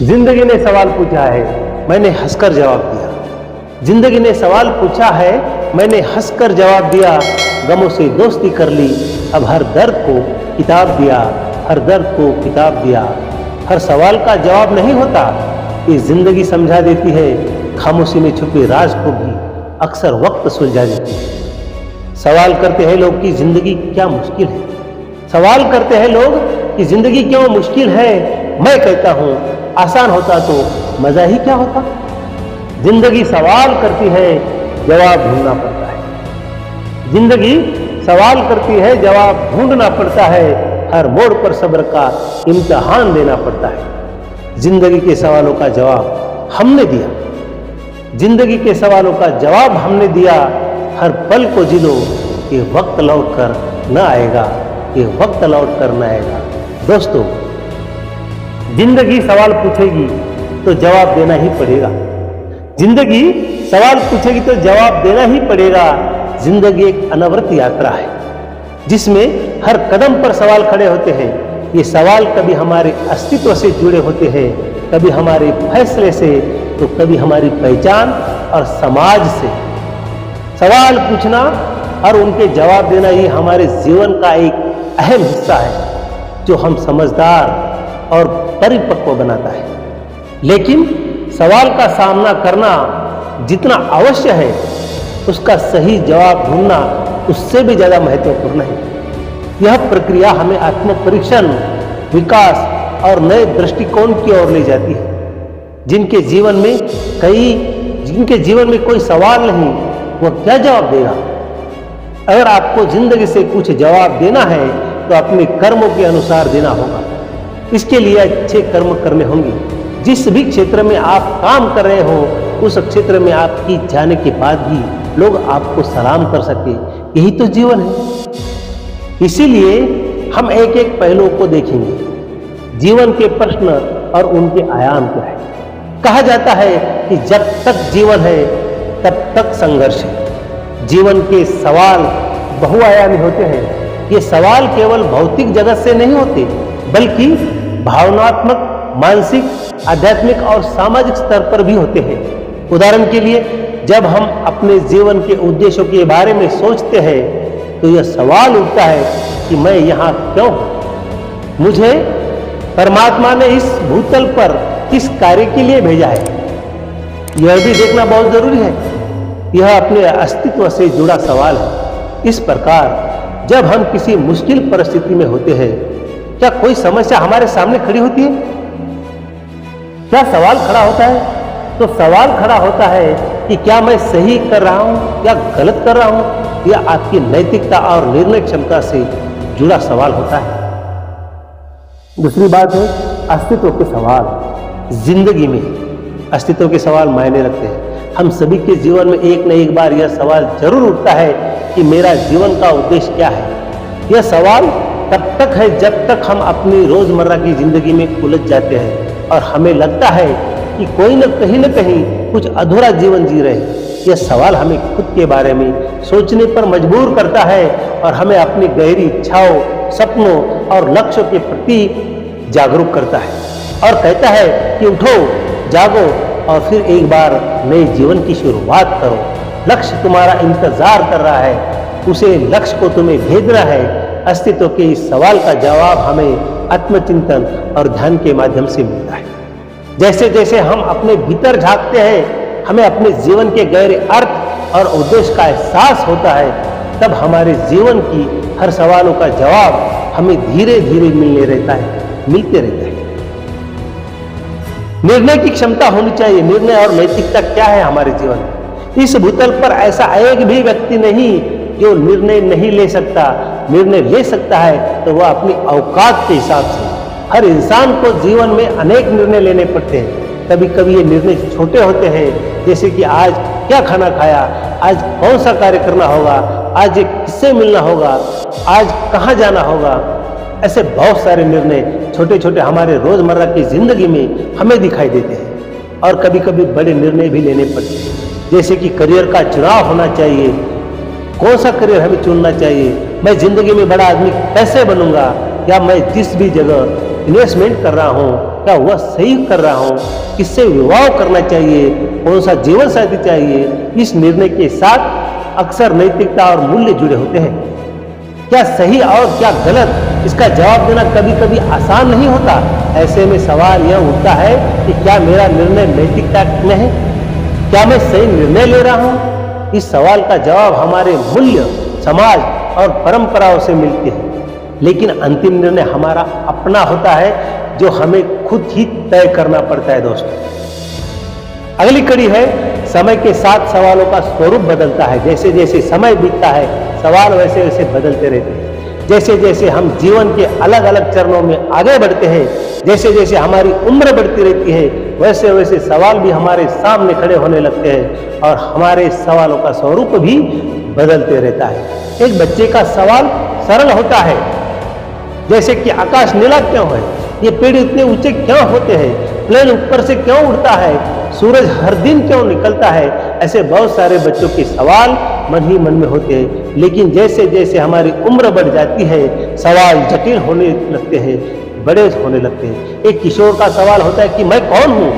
जिंदगी ने सवाल पूछा है, मैंने हंसकर जवाब दिया। जिंदगी ने सवाल पूछा है, मैंने हंसकर जवाब दिया। गमों से दोस्ती कर ली, अब हर दर्द को किताब दिया, हर दर्द को किताब दिया। हर सवाल का जवाब नहीं होता, ये जिंदगी समझा देती है। खामोशी में छुपे राज को भी अक्सर वक्त सुलझा देती है। सवाल करते हैं लोग कि जिंदगी क्या मुश्किल है। सवाल करते हैं लोग कि जिंदगी क्यों मुश्किल है। मैं कहता हूं आसान होता तो मजा ही क्या होता। जिंदगी सवाल करती है, जवाब ढूंढना पड़ता है। जिंदगी सवाल करती है, जवाब ढूंढना पड़ता है। हर मोड़ पर सब्र का इम्तिहान देना पड़ता है। जिंदगी के सवालों का जवाब हमने दिया। जिंदगी के सवालों का जवाब हमने दिया। हर पल को जी लो, ये वक्त लौट कर न आएगा, ये वक्त लौट कर न आएगा। दोस्तों, जिंदगी सवाल पूछेगी तो जवाब देना ही पड़ेगा। जिंदगी सवाल पूछेगी तो जवाब देना ही पड़ेगा। जिंदगी एक अनवरत यात्रा है जिसमें हर कदम पर सवाल खड़े होते हैं। ये सवाल कभी हमारे अस्तित्व से जुड़े होते हैं, कभी हमारे फैसले से, तो कभी हमारी पहचान और समाज से। सवाल पूछना और उनके जवाब देना ये हमारे जीवन का एक अहम हिस्सा है जो हम समझदार और परिपक्व बनाता है। लेकिन सवाल का सामना करना जितना अवश्य है, उसका सही जवाब ढूंढना उससे भी ज्यादा महत्वपूर्ण है। यह प्रक्रिया हमें आत्मपरीक्षण, विकास और नए दृष्टिकोण की ओर ले जाती है। जिनके जीवन में कोई सवाल नहीं, वह क्या जवाब देगा। अगर आपको जिंदगी से कुछ जवाब देना है तो अपने कर्मों के अनुसार देना होगा। इसके लिए अच्छे कर्म करने होंगे। जिस भी क्षेत्र में आप काम कर रहे हो, उस क्षेत्र में आपकी जाने के बाद भी लोग आपको सलाम कर सके, यही तो जीवन है। इसीलिए हम एक एक पहलुओं को देखेंगे। जीवन के प्रश्न और उनके आयाम क्या है। कहा जाता है कि जब तक जीवन है तब तक संघर्ष है। जीवन के सवाल बहुआयामी होते हैं। ये सवाल केवल भौतिक जगत से नहीं होते, बल्कि भावनात्मक, मानसिक, आध्यात्मिक और सामाजिक स्तर पर भी होते हैं। उदाहरण के लिए, जब हम अपने जीवन के उद्देश्यों के बारे में सोचते हैं तो यह सवाल उठता है कि मैं यहाँ क्यों हूं। मुझे परमात्मा ने इस भूतल पर किस कार्य के लिए भेजा है, यह भी देखना बहुत जरूरी है। यह अपने अस्तित्व से जुड़ा सवाल है। इस प्रकार जब हम किसी मुश्किल परिस्थिति में होते हैं, क्या कोई समस्या हमारे सामने खड़ी होती है? क्या सवाल खड़ा होता है? तो सवाल खड़ा होता है कि क्या मैं सही कर रहा हूं या गलत कर रहा हूं। यह आपकी नैतिकता और निर्णय क्षमता से जुड़ा सवाल होता है। दूसरी बात है अस्तित्व के सवाल। जिंदगी में अस्तित्व के सवाल मायने रखते हैं। हम सभी के जीवन में एक न एक बार यह सवाल जरूर उठता है कि मेरा जीवन का उद्देश्य क्या है। यह सवाल तब तक है जब तक हम अपनी रोजमर्रा की जिंदगी में उलझ जाते हैं और हमें लगता है कि कोई न कहीं कुछ अधूरा जीवन जी रहे हैं। यह सवाल हमें खुद के बारे में सोचने पर मजबूर करता है और हमें अपनी गहरी इच्छाओं, सपनों और लक्ष्यों के प्रति जागरूक करता है और कहता है कि उठो, जागो और फिर एक बार नए जीवन की शुरुआत करो। लक्ष्य तुम्हारा इंतजार कर रहा है, उसे लक्ष्य को तुम्हें भेजना है। अस्तित्व के इस सवाल का जवाब हमें आत्मचिंतन और ध्यान के माध्यम से मिलता है। जैसे जैसे हम अपने भीतर झांकते हैं, हमें अपने जीवन के गहरे अर्थ और उद्देश्य का एहसास होता है। तब हमारे जीवन की हर सवालों का जवाब हमें धीरे धीरे मिलते रहता है। निर्णय की क्षमता होनी चाहिए। निर्णय और नैतिकता क्या है हमारे जीवन में। इस भूतल पर ऐसा एक भी व्यक्ति नहीं जो निर्णय नहीं ले सकता। निर्णय ले सकता है तो वह अपनी औकात के हिसाब से। हर इंसान को जीवन में अनेक निर्णय लेने पड़ते हैं। कभी कभी ये निर्णय छोटे होते हैं, जैसे कि आज क्या खाना खाया, आज कौन सा कार्य करना होगा, आज किससे मिलना होगा, आज कहाँ जाना होगा। ऐसे बहुत सारे निर्णय छोटे छोटे हमारे रोजमर्रा की जिंदगी में हमें दिखाई देते हैं। और कभी कभी बड़े निर्णय भी लेने पड़ते हैं, जैसे कि करियर का चुनाव होना चाहिए। कौन सा करियर हमें चुनना चाहिए। मैं जिंदगी में बड़ा आदमी कैसे बनूंगा, या मैं जिस भी जगह इन्वेस्टमेंट कर रहा हूँ क्या वह सही कर रहा हूं, किससे विवाह करना चाहिए, कौन सा जीवन साथी चाहिए, इस निर्णय के साथ अक्सर नैतिकता और मूल्य जुड़े होते हैं। क्या सही और क्या गलत, इसका जवाब देना कभी कभी आसान नहीं होता। ऐसे में सवाल यह उठता है कि क्या मेरा निर्णय नैतिकता में है, क्या मैं सही निर्णय ले रहा हूं। इस सवाल का जवाब हमारे मूल्य, समाज और परंपराओं से मिलते हैं, लेकिन अंतिम निर्णय हमारा अपना होता है, जो हमें खुद ही तय करना पड़ता है। दोस्तों, अगली कड़ी है, समय के साथ सवालों का स्वरूप बदलता है। जैसे जैसे समय बीतता है, सवाल वैसे वैसे बदलते रहते हैं। जैसे जैसे हम जीवन के अलग अलग चरणों में आगे बढ़ते हैं, जैसे जैसे हमारी उम्र बढ़ती रहती है, वैसे वैसे सवाल भी हमारे सामने खड़े होने लगते हैं और हमारे सवालों का स्वरूप भी बदलते रहता है। एक बच्चे का सवाल सरल होता है, जैसे कि आकाश नीला क्यों है, ये पेड़ इतने ऊंचे क्यों होते हैं, प्लेन ऊपर से क्यों उड़ता है, सूरज हर दिन क्यों निकलता है। ऐसे बहुत सारे बच्चों के सवाल मन ही मन में होते हैं, लेकिन जैसे जैसे हमारी उम्र बढ़ जाती है, सवाल जटिल होने लगते हैं, बड़े होने लगते हैं। एक किशोर का सवाल होता है कि मैं कौन हूँ,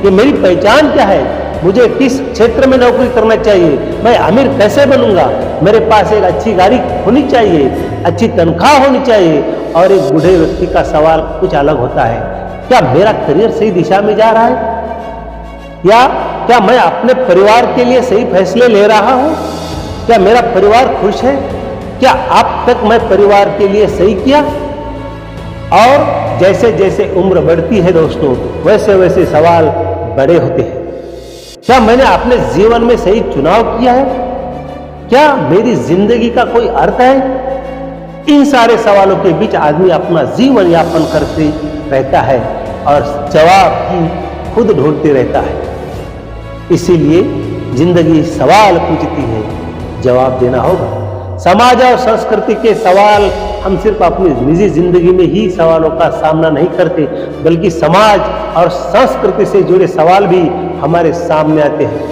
ये मेरी पहचान क्या है, मुझे किस क्षेत्र में नौकरी करना चाहिए, मैं अमीर कैसे बनूंगा, मेरे पास एक अच्छी गाड़ी होनी चाहिए, अच्छी तनख्वाह होनी चाहिए। और एक बूढ़े व्यक्ति का सवाल कुछ अलग होता है, क्या मेरा करियर सही दिशा में जा रहा है, या क्या मैं अपने परिवार के लिए सही फैसले ले रहा हूं, क्या मेरा परिवार खुश है, क्या अब तक मैं परिवार के लिए सही किया। और जैसे जैसे उम्र बढ़ती है दोस्तों, वैसे वैसे सवाल बड़े होते हैं। क्या मैंने अपने जीवन में सही चुनाव किया है, क्या मेरी जिंदगी का कोई अर्थ है। इन सारे सवालों के बीच आदमी अपना जीवन यापन करते रहता है और जवाब की खुद ढूंढते रहता है। इसीलिए जिंदगी सवाल पूछती है, जवाब देना होगा। समाज और संस्कृति के सवाल हम सिर्फ अपनी निजी जिंदगी में ही सवालों का सामना नहीं करते, बल्कि समाज और संस्कृति से जुड़े सवाल भी हमारे सामने आते हैं।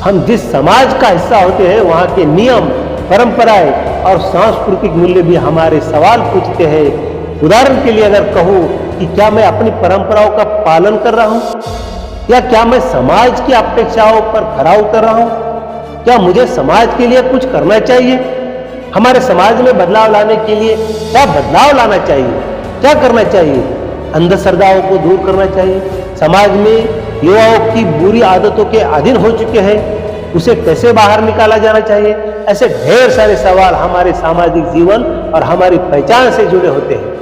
हम जिस समाज का हिस्सा होते हैं, वहाँ के नियम, परंपराएं और सांस्कृतिक मूल्य भी हमारे सवाल पूछते हैं। उदाहरण के लिए अगर कहूँ कि क्या मैं अपनी परंपराओं का पालन कर रहा हूँ, या क्या मैं समाज की अपेक्षाओं पर खरा उतर रहा हूँ, क्या मुझे समाज के लिए कुछ करना चाहिए, हमारे समाज में बदलाव लाने के लिए क्या बदलाव लाना चाहिए, क्या करना चाहिए। अंधश्रद्धाओं को दूर करना चाहिए, समाज में युवाओं की बुरी आदतों के अधीन हो चुके हैं, उसे कैसे बाहर निकाला जाना चाहिए। ऐसे ढेर सारे सवाल हमारे सामाजिक जीवन और हमारी पहचान से जुड़े होते हैं।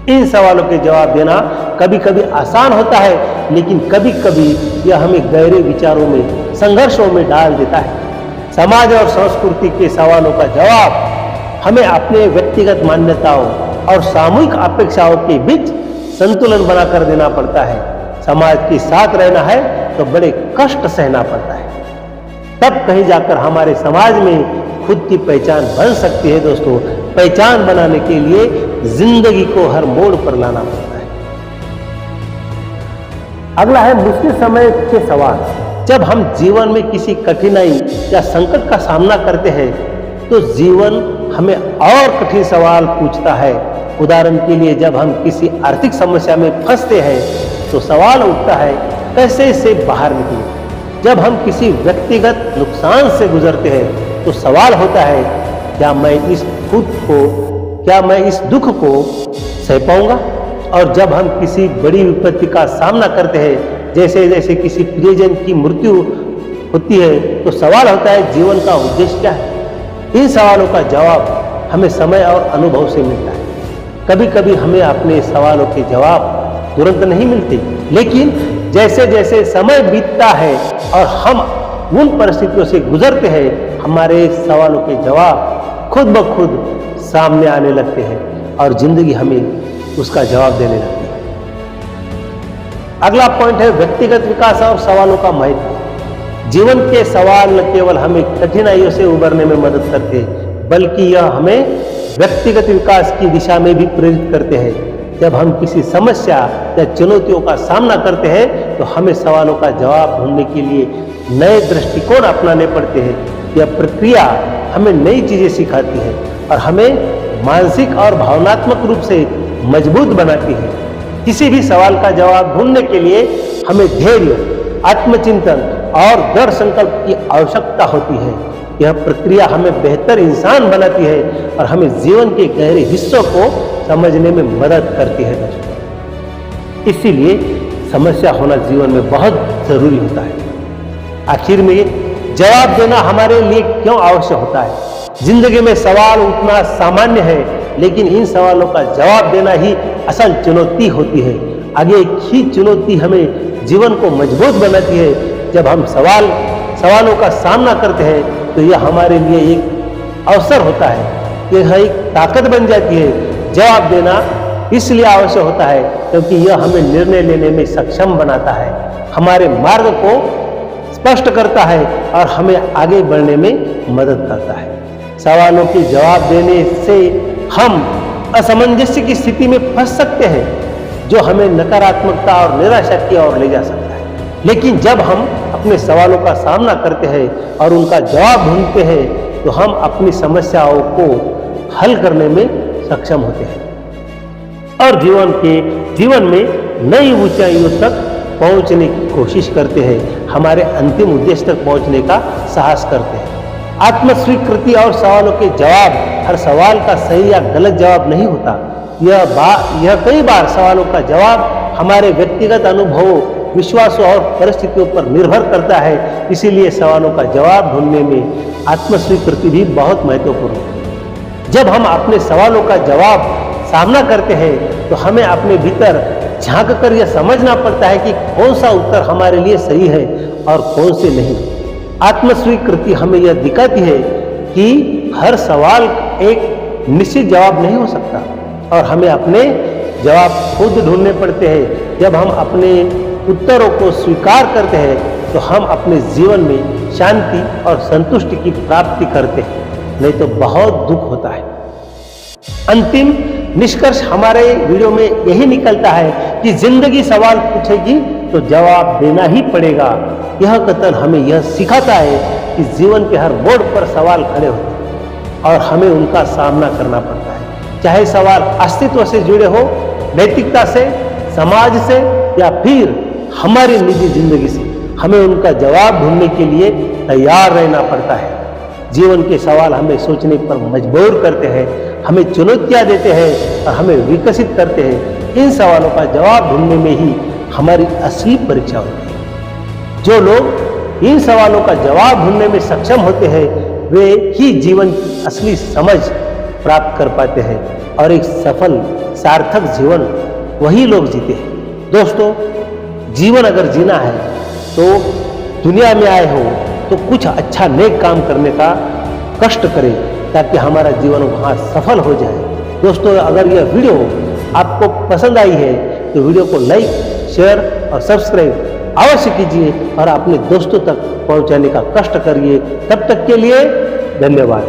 इन सवालों के जवाब देना कभी कभी आसान होता है, लेकिन कभी कभी यह हमें गहरे विचारों में, संघर्षों में डाल देता है। समाज और संस्कृति के सवालों का जवाब हमें अपने व्यक्तिगत मान्यताओं और सामूहिक अपेक्षाओं के बीच संतुलन बनाकर देना पड़ता है। समाज के साथ रहना है तो बड़े कष्ट सहना पड़ता है, तब कहीं जाकर हमारे समाज में खुद की पहचान बन सकती है। दोस्तों, पहचान बनाने के लिए जिंदगी को हर मोड़ पर लाना पड़ता है। अगला है मुश्किल समय के सवाल। जब हम जीवन में किसी कठिनाई या संकट का सामना करते हैं, तो जीवन हमें और कठिन सवाल पूछता है। उदाहरण के लिए, जब हम किसी आर्थिक समस्या में फंसते हैं, तो सवाल उठता है, कैसे इससे बाहर निकलें। जब हम किसी व्यक्तिगत नुकसान से गुजरते हैं, तो सवाल होता है, क्या मैं इस दुख को सह पाऊंगा। और जब हम किसी बड़ी विपत्ति का सामना करते हैं, जैसे जैसे किसी प्रियजन की मृत्यु होती है, तो सवाल होता है, जीवन का उद्देश्य क्या है। इन सवालों का जवाब हमें समय और अनुभव से मिलता है। कभी कभी हमें अपने सवालों के जवाब तुरंत नहीं मिलते, लेकिन जैसे जैसे समय बीतता है और हम उन परिस्थितियों से गुजरते हैं, हमारे सवालों के जवाब खुद ब खुद सामने आने लगते हैं और जिंदगी हमें उसका जवाब देने लगती है। अगला पॉइंट है व्यक्तिगत विकास और सवालों का महत्व। जीवन के सवाल न केवल हमें कठिनाइयों से उबरने में मदद करते हैं, बल्कि यह हमें व्यक्तिगत विकास की दिशा में भी प्रेरित करते हैं। जब हम किसी समस्या या चुनौतियों का सामना करते हैं, तो हमें सवालों का जवाब ढूंढने के लिए नए दृष्टिकोण अपनाने पड़ते हैं। यह प्रक्रिया हमें नई चीजें सिखाती है और हमें मानसिक और भावनात्मक रूप से मजबूत बनाती है। किसी भी सवाल का जवाब ढूंढने के लिए हमें धैर्य, आत्मचिंतन और दृढ़ संकल्प की आवश्यकता होती है। यह प्रक्रिया हमें बेहतर इंसान बनाती है और हमें जीवन के गहरे हिस्सों को समझने में मदद करती है दोस्तों। इसीलिए समस्या होना जीवन में बहुत जरूरी होता है। आखिर में जवाब देना हमारे लिए क्यों आवश्यक होता है? जिंदगी में सवाल उठना सामान्य है, लेकिन इन सवालों का जवाब देना ही असल चुनौती होती है। आगे की चुनौती हमें जीवन को मजबूत बनाती है। जब हम सवालों का सामना करते हैं तो यह हमारे लिए एक अवसर होता है, यह एक ताकत बन जाती है। जवाब देना इसलिए आवश्यक होता है क्योंकि यह हमें निर्णय लेने में सक्षम बनाता है, हमारे मार्ग को स्पष्ट करता है और हमें आगे बढ़ने में मदद करता है। सवालों के जवाब देने से हम असमंजस्य की स्थिति में फंस सकते हैं, जो हमें नकारात्मकता और निराशा की ओर ले जा सकता है। लेकिन जब हम अपने सवालों का सामना करते हैं और उनका जवाब ढूंढते हैं तो हम अपनी समस्याओं को हल करने में सक्षम होते हैं और जीवन में नई ऊंचाइयों तक पहुंचने की कोशिश करते हैं, हमारे अंतिम उद्देश्य तक पहुंचने का साहस करते हैं। आत्मस्वीकृति और सवालों के जवाब, हर सवाल का सही या गलत जवाब नहीं होता। यह कई बार सवालों का जवाब हमारे व्यक्तिगत अनुभवों, विश्वासों और परिस्थितियों पर निर्भर करता है। इसीलिए सवालों का जवाब ढूंढने में आत्मस्वीकृति भी बहुत महत्वपूर्ण है। जब हम अपने सवालों का जवाब सामना करते हैं तो हमें अपने भीतर झांक कर यह समझना पड़ता है कि कौन सा उत्तर हमारे लिए सही है और कौन से नहीं। आत्मस्वीकृति हमें यह दिखाती है कि हर सवाल एक निश्चित जवाब नहीं हो सकता और हमें अपने जवाब खुद ढूंढने पड़ते हैं। जब हम अपने उत्तरों को स्वीकार करते हैं तो हम अपने जीवन में शांति और संतुष्टि की प्राप्ति करते हैं, नहीं तो बहुत दुख होता है। अंतिम निष्कर्ष हमारे वीडियो में यही निकलता है कि जिंदगी सवाल पूछेगी तो जवाब देना ही पड़ेगा। यह कथन हमें यह सिखाता है कि जीवन के हर मोड़ पर सवाल खड़े होते हैं और हमें उनका सामना करना पड़ता है। चाहे सवाल अस्तित्व से जुड़े हो, नैतिकता से, समाज से या फिर हमारी निजी जिंदगी से, हमें उनका जवाब ढूंढने के लिए तैयार रहना पड़ता है। जीवन के सवाल हमें सोचने पर मजबूर करते हैं, हमें चुनौतियां देते हैं और हमें विकसित करते हैं। इन सवालों का जवाब ढूंढने में ही हमारी असली परीक्षा होती है। जो लोग इन सवालों का जवाब ढूंढने में सक्षम होते हैं वे ही जीवन की असली समझ प्राप्त कर पाते हैं और एक सफल सार्थक जीवन वही लोग जीते हैं। दोस्तों, जीवन अगर जीना है तो दुनिया में आए हो तो कुछ अच्छा नेक काम करने का कष्ट करें ताकि हमारा जीवन वहाँ सफल हो जाए। दोस्तों, अगर यह वीडियो आपको पसंद आई है तो वीडियो को लाइक, शेयर और सब्सक्राइब अवश्य कीजिए और अपने दोस्तों तक पहुंचाने का कष्ट करिए। तब तक के लिए धन्यवाद।